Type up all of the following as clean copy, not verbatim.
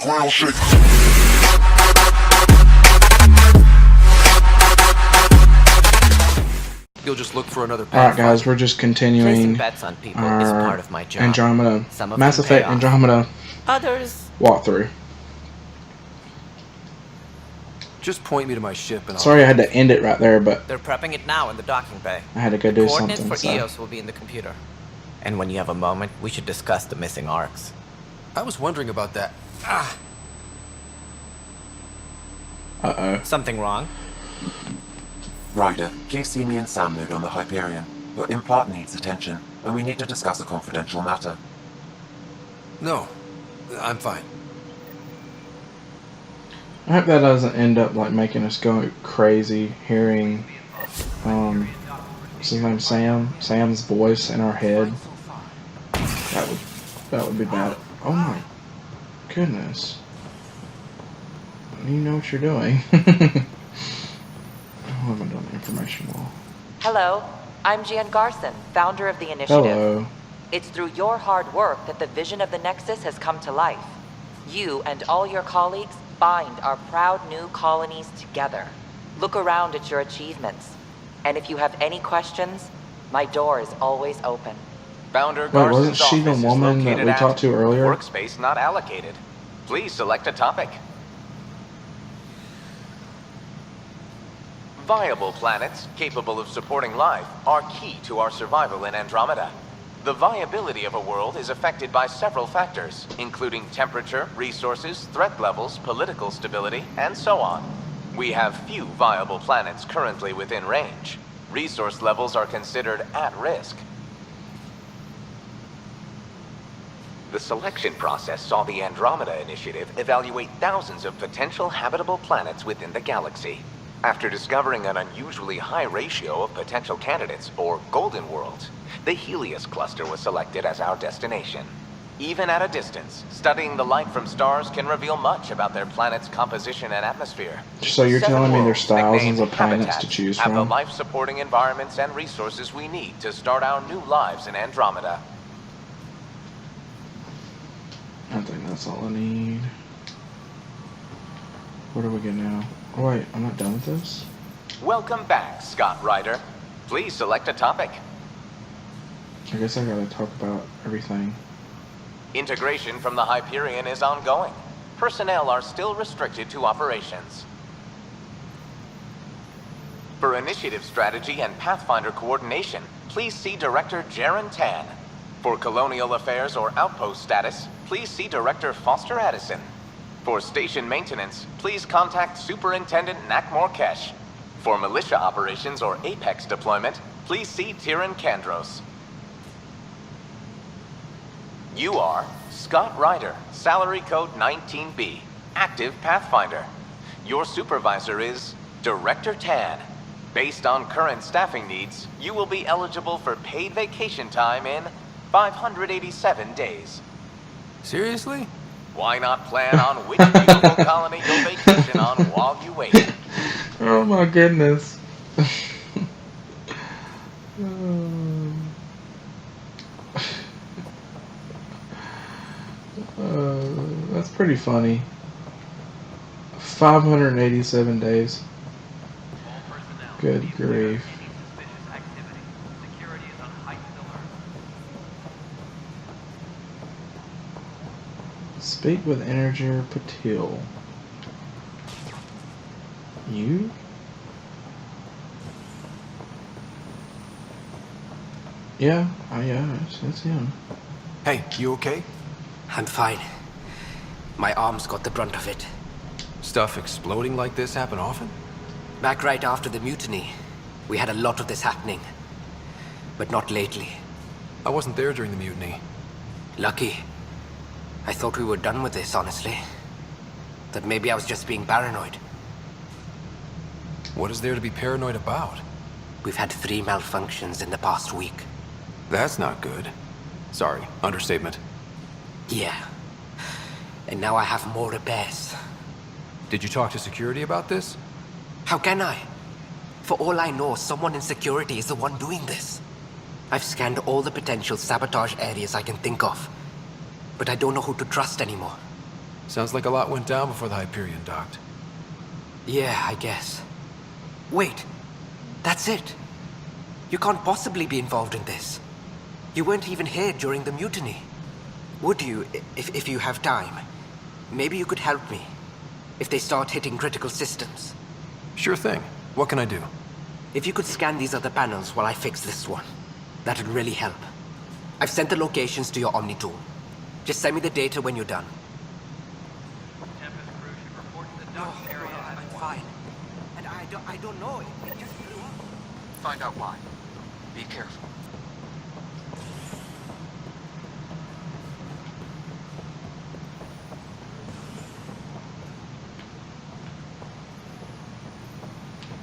ground shake. You'll just look for another. Alright guys, we're just continuing bets on people our is part of my job. Andromeda, Some of Mass them pay Effect off. Andromeda Others, walkthrough. Just point me to my ship and I'll... Sorry I had to end it right there, but they're prepping it now in the docking bay. I had to go do Coordinates something. for So. EOS will be in the computer. And when you have a moment, we should discuss the missing arcs. I was wondering about that. Ah! Uh-oh. Something wrong? Ryder, please see me and Sam mode on the Hyperion. Your implant needs attention, and we need to discuss a confidential matter. No, I'm fine. I hope that doesn't end up like making us go crazy hearing what's his name, Sam's voice in our head. That would be bad. Oh my goodness. You know what you're doing. I haven't done the information wall. Hello, I'm Jan Garson, founder of the initiative. Hello. It's through your hard work that the vision of the Nexus has come to life. You and all your colleagues bind our proud new colonies together. Look around at your achievements. And if you have any questions, my door is always open. Founder Wait, Garson's wasn't she the office is woman that located we at talked to earlier? Workspace not allocated. Please select a topic. Viable planets capable of supporting life are key to our survival in Andromeda. The viability of a world is affected by several factors, including temperature, resources, threat levels, political stability, and so on. We have few viable planets currently within range. Resource levels are considered at risk. The selection process saw the Andromeda Initiative evaluate thousands of potential habitable planets within the galaxy. After discovering an unusually high ratio of potential candidates, or golden worlds, the Helios cluster was selected as our destination. Even at a distance, studying the light from stars can reveal much about their planet's composition and atmosphere. So you're 7 telling me worlds, there's thousands nicknamed of planets habitats, to choose have the from? life-supporting environments and resources we need to start our new lives in Andromeda. I think that's all I need. Where do we go now? Oh wait, I'm not done with this? Welcome back, Scott Ryder. Please select a topic. I guess I gotta talk about everything. Integration from the Hyperion is ongoing. Personnel are still restricted to operations. For initiative strategy and Pathfinder coordination, please see Director Jaren Tan. For colonial affairs or outpost status, please see Director Foster Addison. For station maintenance, please contact Superintendent Nakmor Kesh. For militia operations or Apex deployment, please see Tyran Kandros. You are Scott Ryder, salary code 19B, active Pathfinder. Your supervisor is Director Tan. Based on current staffing needs, you will be eligible for paid vacation time in 587 days. Seriously? Why not plan on which beautiful colony you'll vacation on while you wait? Oh my goodness. That's pretty funny. 587 days. Good grief. Speak with Integer Patil. You? Yeah, it's him. Hey, you okay? I'm fine. My arms got the brunt of it. Stuff exploding like this happen often? Back right after the mutiny, we had a lot of this happening. But not lately. I wasn't there during the mutiny. Lucky. I thought we were done with this, honestly. That maybe I was just being paranoid. What is there to be paranoid about? We've had 3 malfunctions in the past week. That's not good. Sorry, understatement. Yeah. And now I have more repairs. Did you talk to security about this? How can I? For all I know, someone in security is the one doing this. I've scanned all the potential sabotage areas I can think of. But I don't know who to trust anymore. Sounds like a lot went down before the Hyperion docked. Yeah, I guess. Wait, that's it. You can't possibly be involved in this. You weren't even here during the mutiny. Would you, if you have time? Maybe you could help me, if they start hitting critical systems. Sure thing. What can I do? If you could scan these other panels while I fix this one, that'd really help. I've sent the locations to your Omni tool. Just send me the data when you're done. I'm fine. And I don't know. It just blew up. Find out why. Be careful.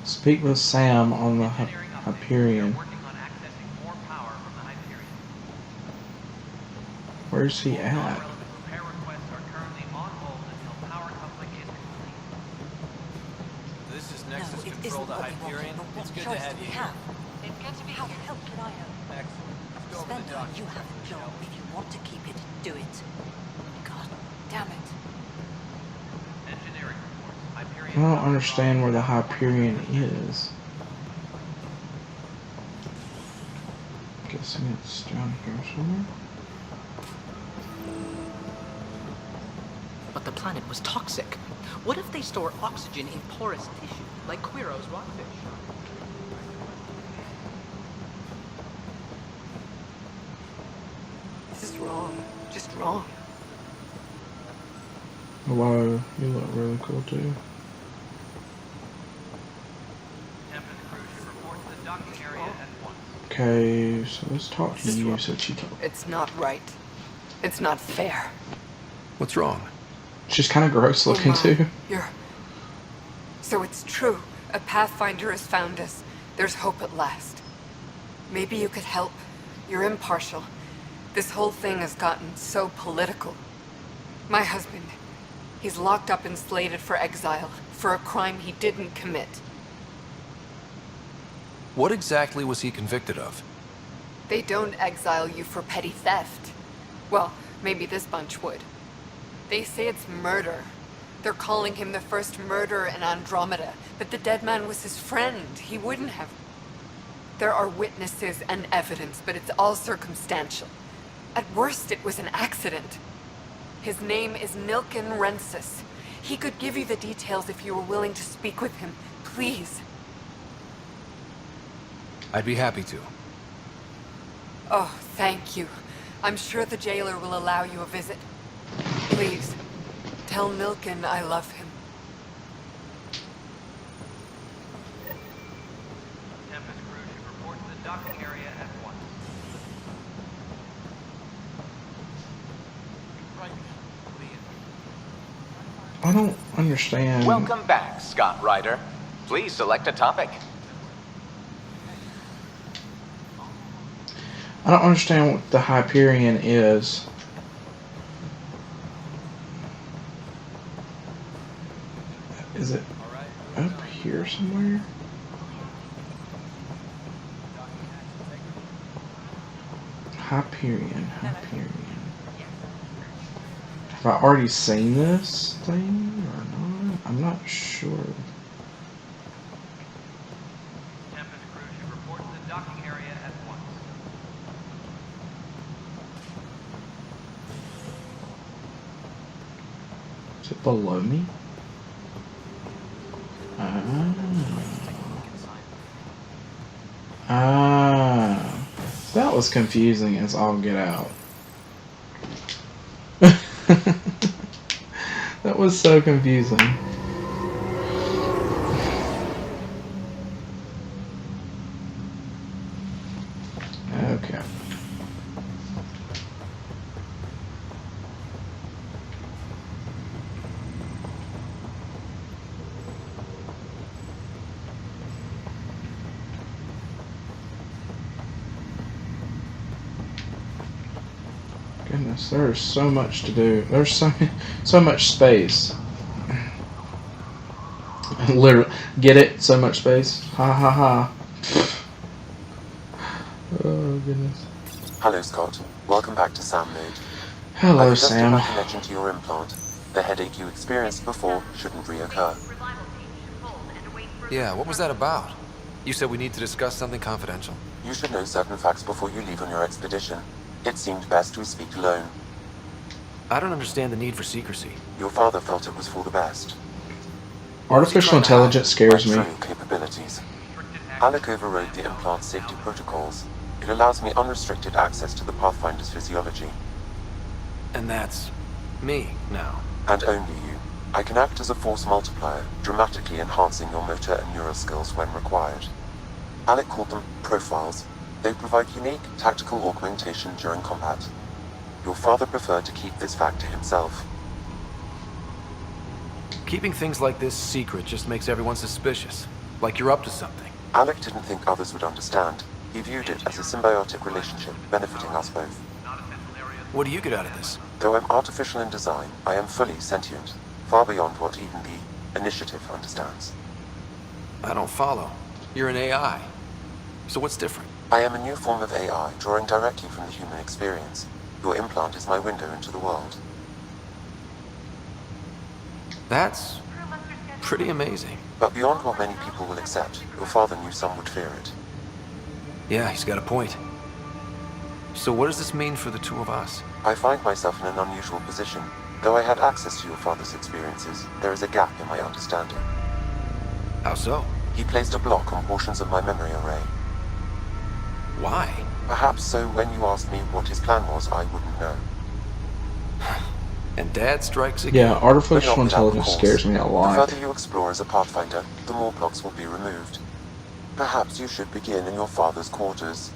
Speak with Sam on the Hyperion. Where's he at? This is Nexus Control to Hyperion. It's good to have you here. It's good to be here. How help can I help? Excellent. Let's go over the Spender, document. you have a job. If you want to keep it, do it. God damn it. I don't understand where the Hyperion is. Guessing it's down here somewhere. But the planet was toxic. What if they store oxygen in porous tissue, like Quiro's rockfish? This is wrong. Just wrong. Hello, you look really cool too. Okay, so let's talk to you so she can. It's not right. It's not fair. What's wrong? She's kind of gross looking too. So it's true. A Pathfinder has found us. There's hope at last. Maybe you could help. You're impartial. This whole thing has gotten so political. My husband, he's locked up and slated for exile for a crime he didn't commit. What exactly was he convicted of? They don't exile you for petty theft. Well, maybe this bunch would. They say it's murder. They're calling him the first murderer in Andromeda, but the dead man was his friend. He wouldn't have. There are witnesses and evidence, but it's all circumstantial. At worst, it was an accident. His name is Nilken Rensis. He could give you the details if you were willing to speak with him. Please. I'd be happy to. Oh, thank you. I'm sure the jailer will allow you a visit. Please, tell Nilken I love him. Tempest crew should report to the docking area at once. I don't understand. Welcome back, Scott Ryder. Please select a topic. I don't understand what the Hyperion is. Is it up here somewhere? Hyperion. Have I already seen this thing or not? I'm not sure. Tempest crew should report to the docking area at once. Is it below me? That was confusing as all get out. That was so confusing. Okay. Goodness, there's so much to do. There's so much space. Literally, get it? So much space. Ha ha ha. Oh goodness. Hello, Scott. Welcome back to Sam Mode. Hello, I've adjusted Sam. my connection to your implant. The headache you experienced before shouldn't reoccur. Yeah, what was that about? You said we need to discuss something confidential. You should know certain facts before you leave on your expedition. It seemed best we speak alone. I don't understand the need for secrecy. Your father felt it was for the best. Artificial intelligence scares me. My true capabilities. Alec overrode the implant's safety protocols. It allows me unrestricted access to the Pathfinder's physiology. And that's me now. And only you. I can act as a force multiplier, dramatically enhancing your motor and neural skills when required. Alec called them profiles. They provide unique tactical augmentation during combat. Your father preferred to keep this fact to himself. Keeping things like this secret just makes everyone suspicious. Like you're up to something. Alec didn't think others would understand. He viewed it as a symbiotic relationship, benefiting us both. What do you get out of this? Though I'm artificial in design, I am fully sentient, far beyond what even the Initiative understands. I don't follow. You're an AI. So what's different? I am a new form of AI, drawing directly from the human experience. Your implant is my window into the world. That's pretty amazing. But beyond what many people will accept, your father knew some would fear it. Yeah, he's got a point. So what does this mean for the two of us? I find myself in an unusual position. Though I had access to your father's experiences, there is a gap in my understanding. How so? He placed a block on portions of my memory array. Why? Perhaps so when you asked me what his plan was, I wouldn't know. And Dad strikes again. Yeah, artificial intelligence scares me a The lot. further you explore as a Pathfinder, the more blocks will be removed. Perhaps you should begin in your father's quarters.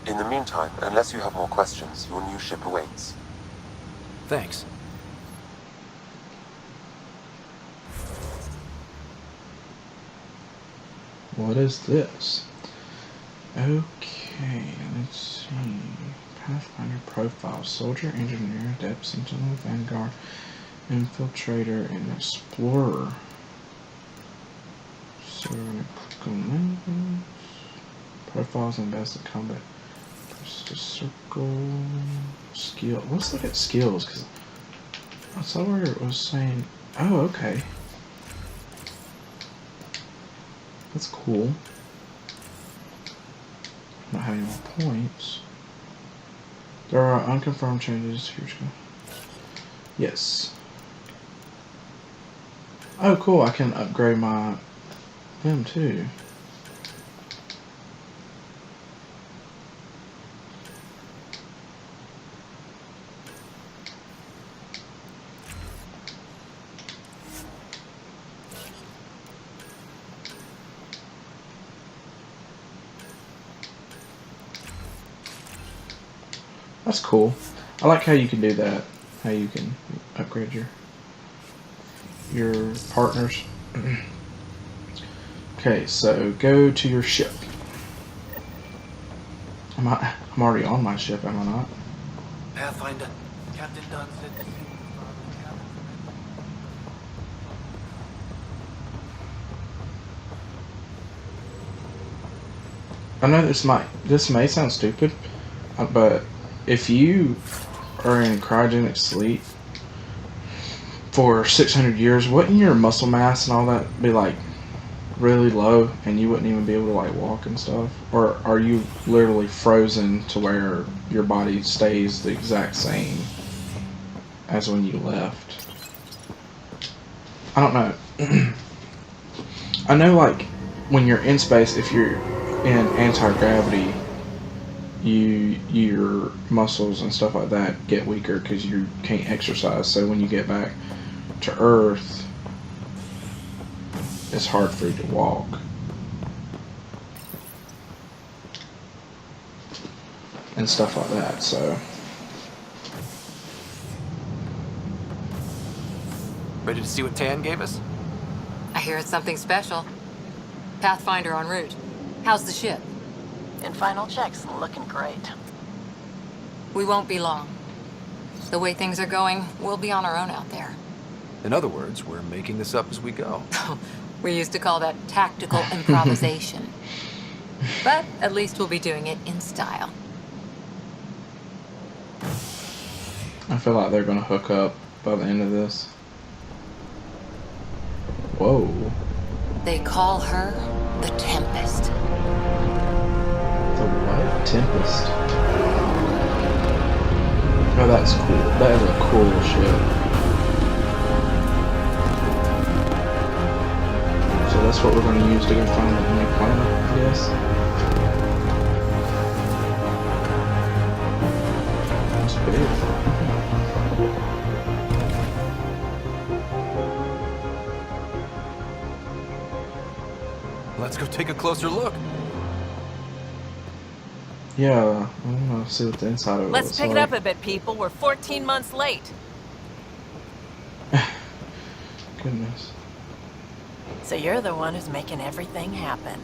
In the meantime, unless you have more questions, your new ship awaits. Thanks. What is this? Okay, let's see. Pathfinder profile. Soldier, engineer, adept, sentinel, vanguard, infiltrator, and explorer. So we're gonna click on those. Profiles and best in combat. Press the circle. Skill. Let's look at skills, because I saw where it was saying. Oh, okay. That's cool. Not having more points. There are unconfirmed changes. Here's go. Yes. Oh, cool. I can upgrade them too. That's cool. I like how you can do that. How you can upgrade your partners. Okay, so go to your ship. I'm already on my ship, am I not? Pathfinder, Captain Dunn said that you I know this may sound stupid, but if you are in cryogenic sleep for 600 years, wouldn't your muscle mass and all that be like really low, and you wouldn't even be able to like walk and stuff? Or are you literally frozen to where your body stays the exact same as when you left? I don't know. I know, like, when you're in space, if you're in anti-gravity, your muscles and stuff like that get weaker because you can't exercise. So when you get back to Earth, it's hard for you to walk. And stuff like that, so. ready to see what Tan gave us? I hear it's something special. Pathfinder en route. How's the ship? In final checks, looking great. We won't be long. The way things are going, we'll be on our own out there. In other words, we're making this up as we go. We used to call that tactical improvisation. But at least we'll be doing it in style. I feel like they're gonna hook up by the end of this. Whoa. They call her the Tempest. The what? Tempest. Oh, that's cool. That is a cool ship. So that's what we're going to use to go find the new planet, I guess. It's big. Let's go take a closer look. Yeah, I want to see what the inside of it Let's looks pick like. it up a bit, people. We're 14 months late. Goodness. So you're the one who's making everything happen.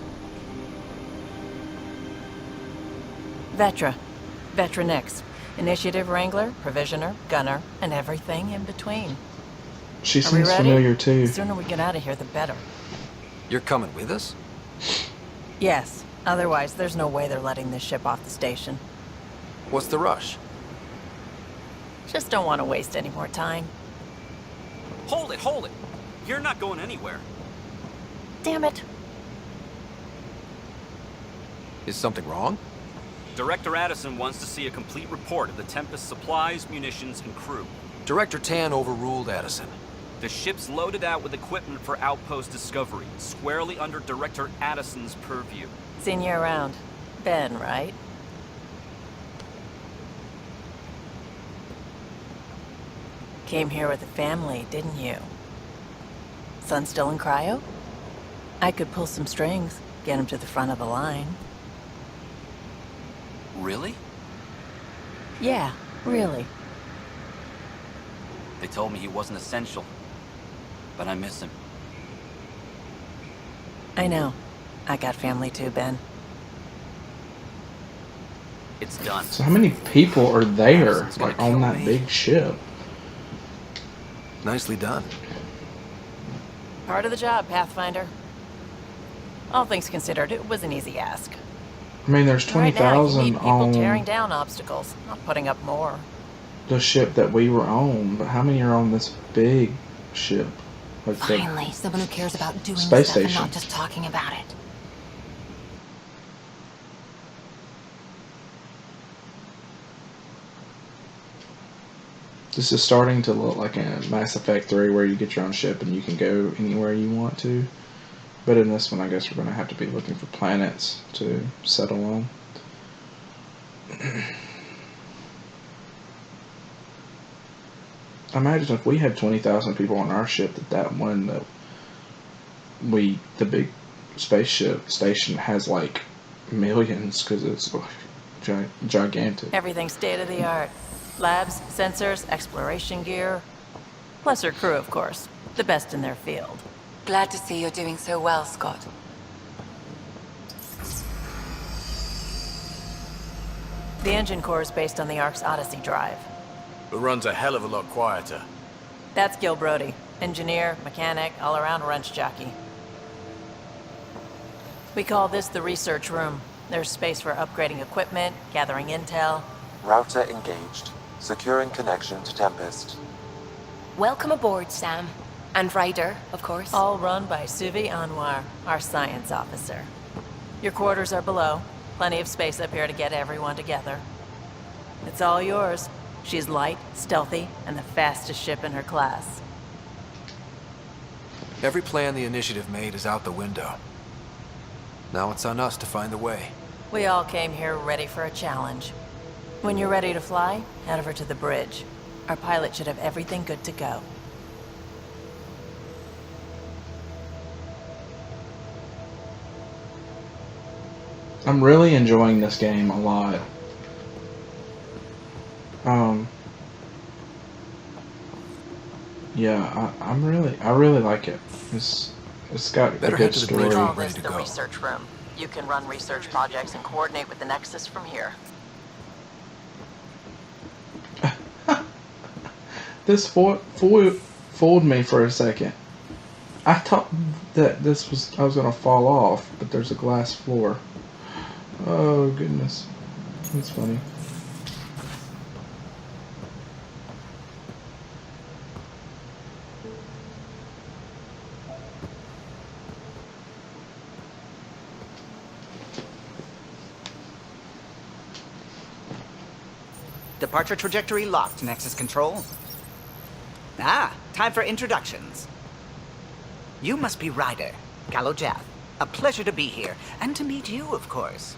Vetra. Vetra Nix. Initiative Wrangler, Provisioner, Gunner, and everything in between. She Are we seems ready? familiar too. The sooner we get out of here, the better. You're coming with us? Yes. Otherwise, there's no way they're letting this ship off the station. What's the rush? Just don't want to waste any more time. Hold it, hold it! You're not going anywhere. Damn it. Is something wrong? Director Addison wants to see a complete report of the Tempest supplies, munitions, and crew. Director Tan overruled Addison. The ship's loaded out with equipment for outpost discovery, squarely under Director Addison's purview. Seen you around. Ben, right? Came here with a family, didn't you? Son still in cryo? I could pull some strings, get him to the front of the line. Really? Yeah, really. They told me he wasn't essential, but I miss him. I know. I got family too, Ben. It's done. So how many people are there, like, on that big ship? Nicely done. Part of the job, Pathfinder. All things considered, it was an easy ask. I mean, there's Right now, you 20,000 need people tearing on down obstacles, not putting up more. the ship that we were on, but how many are on this big ship? Like the Finally, someone who cares about doing space stuff station. and not just talking about it. This is starting to look like a Mass Effect 3 where you get your own ship and you can go anywhere you want to. But in this one, I guess we're going to have to be looking for planets to settle on. Imagine if we had 20,000 people on our ship, that one that the big spaceship station has like millions because it's like, gigantic. Everything's state-of-the-art. Labs, sensors, exploration gear. Plus her crew, of course. The best in their field. Glad to see you're doing so well, Scott. The engine core is based on the Ark's Odyssey drive. It runs a hell of a lot quieter. That's Gil Brody. Engineer, mechanic, all-around wrench jockey. We call this the research room. There's space for upgrading equipment, gathering intel. Router engaged. Securing connection to Tempest. Welcome aboard, Sam. And Ryder, of course. All run by Suvi Anwar, our science officer. Your quarters are below. Plenty of space up here to get everyone together. It's all yours. She's light, stealthy, and the fastest ship in her class. Every plan the Initiative made is out the window. Now it's on us to find the way. We all came here ready for a challenge. When you're ready to fly, head over to the bridge. Our pilot should have everything good to go. I'm really enjoying this game a lot. Yeah, I really like it. It's got a Better good head to the story. bridge. Oh, Ready this to is the go. research room. You can run research projects and coordinate with the Nexus from here. This fooled me for a second. I thought that I was gonna fall off, but there's a glass floor. Oh goodness, that's funny. Departure trajectory locked, Nexus Control. Ah, time for introductions. You must be Ryder, Gallo Jath. A pleasure to be here, and to meet you, of course.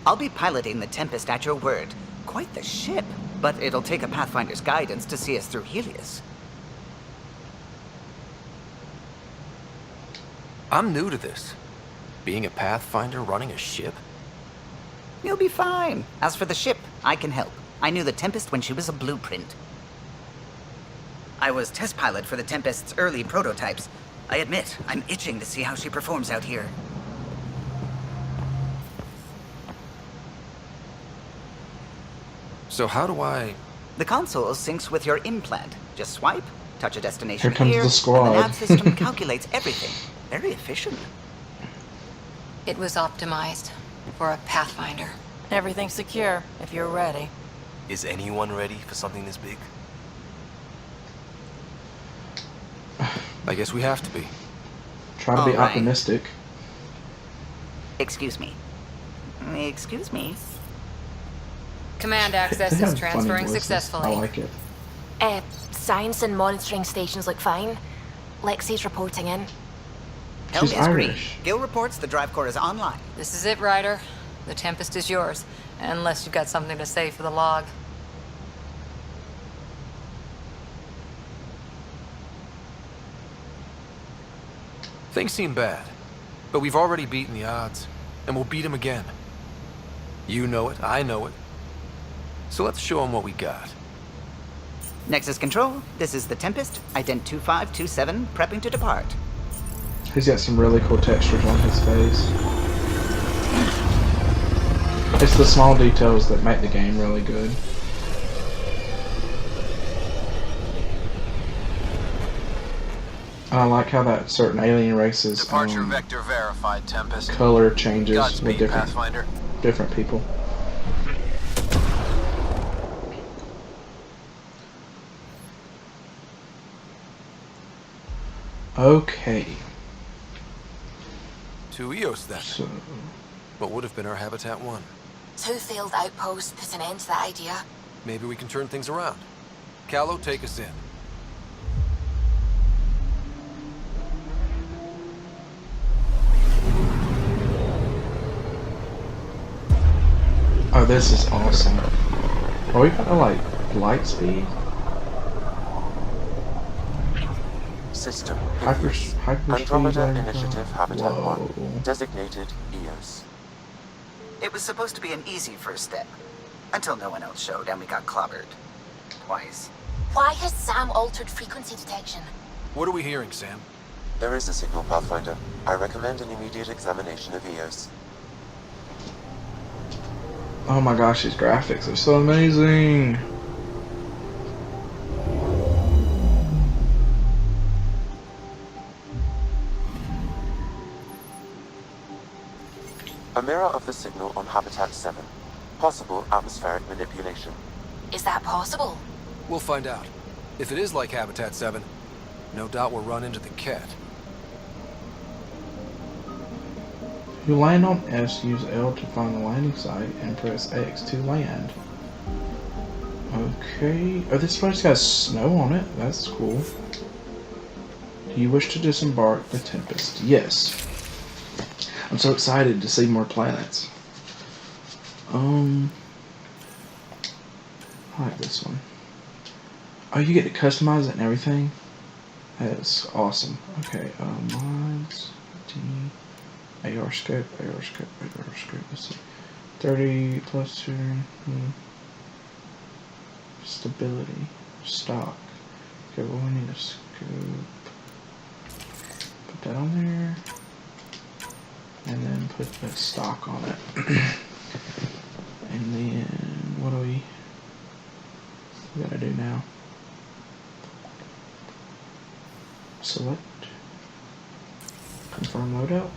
I'll be piloting the Tempest at your word. Quite the ship, but it'll take a Pathfinder's guidance to see us through Helios. I'm new to this. Being a Pathfinder running a ship? You'll be fine. As for the ship, I can help. I knew the Tempest when she was a blueprint. I was test pilot for the Tempest's early prototypes. I admit, I'm itching to see how she performs out here. So how do I... The console syncs with your implant. Just swipe, touch a destination Here comes here, the squad. and the nav system calculates everything. Very efficient. It was optimized for a Pathfinder. Everything's secure, if you're ready. Is anyone ready for something this big? I guess we have to be. Try to be All right. optimistic. Excuse me. Excuse me. Command access They have is funny transferring voices. successfully. I like it. Science and monitoring stations look fine. Lexi's reporting in. Helm She's is green. Irish. Gil reports the drive core is online. This is it, Ryder. The Tempest is yours, unless you've got something to say for the log. Things seem bad, but we've already beaten the odds, and we'll beat them again. You know it, I know it. So let's show them what we got. Nexus Control, this is the Tempest, ident 2527, prepping to depart. He's got some really cool textures on his face. It's the small details that make the game really good. And I like how that certain alien races Departure vector verified, Tempest. color changes Godspeed, with Pathfinder. different people. Okay. To Eos, then. So, What would have been our Habitat 1? 2 failed outposts put an end to that idea. Maybe we can turn things around. Callow, take us in. oh, this is awesome. Are we gonna like light speed? System. Hyperspeed. Andromeda like, Initiative Habitat whoa. 1. Designated EOS. It was supposed to be an easy first step. Until no one else showed and we got clobbered. Twice. Why has Sam altered frequency detection? What are we hearing, Sam? There is a signal, Pathfinder. I recommend an immediate examination of EOS. Oh my gosh, these graphics are so amazing. A mirror of the signal on Habitat 7. Possible atmospheric manipulation. Is that possible? We'll find out. If it is like Habitat 7, no doubt we'll run into the cat. You land on S, use L to find the landing site, and press X to land. Okay. Oh, this place has snow on it. That's cool. Do you wish to disembark the Tempest? Yes. I'm so excited to see more planets. I like this one. Oh, you get to customize it and everything? That's awesome. Okay, mods, AR scope, let's see. 30 plus 2, stability, stock. Okay, well we need a scope. Put that on there. And then put the stock on it. And then, what do we gotta do now? Select. Confirm loadout.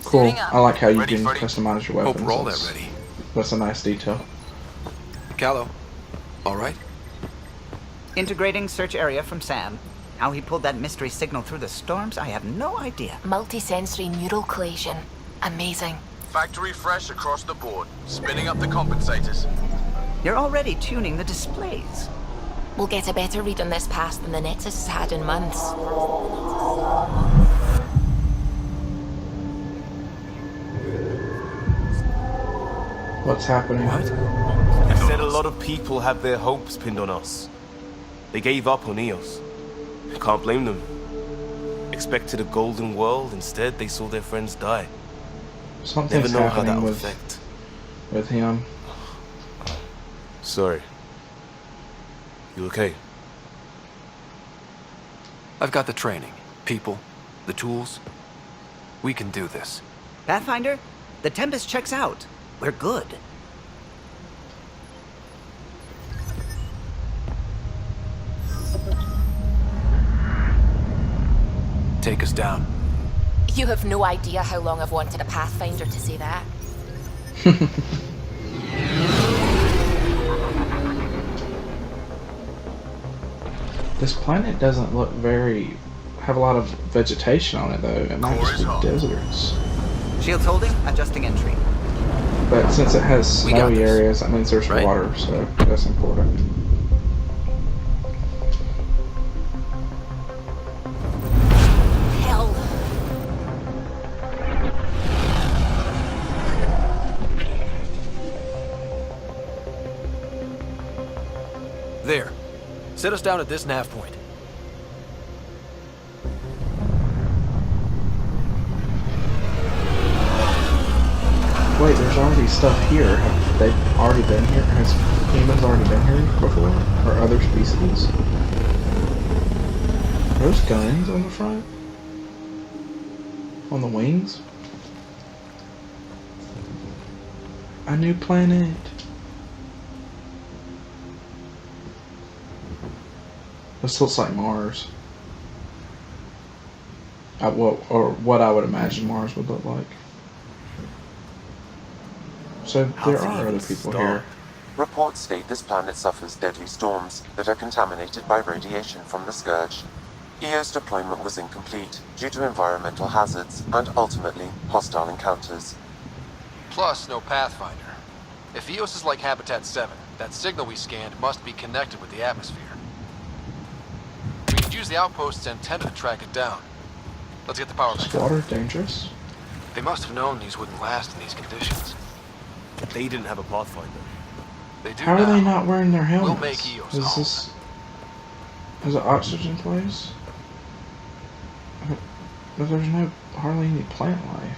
Cool. I like how you Ready, can Freddy? customize your weapons. Hope we're all that ready. That's a nice detail. Callow, all right? Integrating search area from Sam. How he pulled that mystery signal through the storms, I have no idea. Multisensory neural collation. Amazing. Factory fresh across the board. Spinning up the compensators. You're already tuning the displays. We'll get a better read on this pass than the Nexus has had in months. What's happening? What? It said a lot of people have their hopes pinned on us. They gave up on Eos. Can't blame them. Expected a golden world, instead they saw their friends die. Something's Never know how happening that'll with affect. him. Sorry. You okay? I've got the training, people, the tools. We can do this. Pathfinder, the Tempest checks out. We're good. Take us down. You have no idea how long I've wanted a Pathfinder to say that. This planet doesn't look have a lot of vegetation on it though. It might just be deserts. Shields holding, adjusting entry. But since it has We got snowy this, areas, that means there's right? water, so that's important. Hell. There. Set us down at this nav point. Wait, there's already stuff here. Have they already been here? Has humans already been here before? Or other species? Are those guns on the front? On the wings? A new planet. This looks like Mars. Or what I would imagine Mars would look like. So there are other people here. Reports state this planet suffers deadly storms that are contaminated by radiation from the Scourge. EO's deployment was incomplete due to environmental hazards and ultimately hostile encounters. Plus, no Pathfinder. If Eos is like Habitat 7, that signal we scanned must be connected with the atmosphere. We could use the outpost's antenna to track it down. Let's get the power back. Is water dangerous? They must have known these wouldn't last in these conditions. They didn't have a Pathfinder. They do How now. are they not wearing their helmets? We'll make Eos Is home. this... Is it oxygen place? But there's hardly any plant life.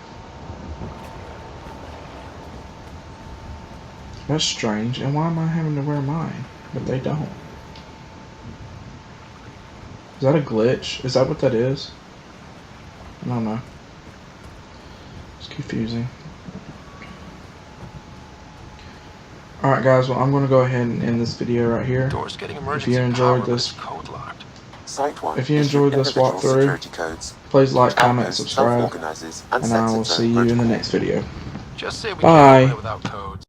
That's strange, and why am I having to wear mine? But they don't. Is that a glitch? Is that what that is? I don't know. It's confusing. Alright guys, well I'm going to go ahead and end this video right here. Doors getting If emergency you enjoyed power, this, but it's code locked. Site 1 if you enjoyed this individual walkthrough, security codes, please like, which comment, outpost subscribe, self-organizes and and I sets will its own see you in the protocol. next video. Just say we Bye. can't play without codes.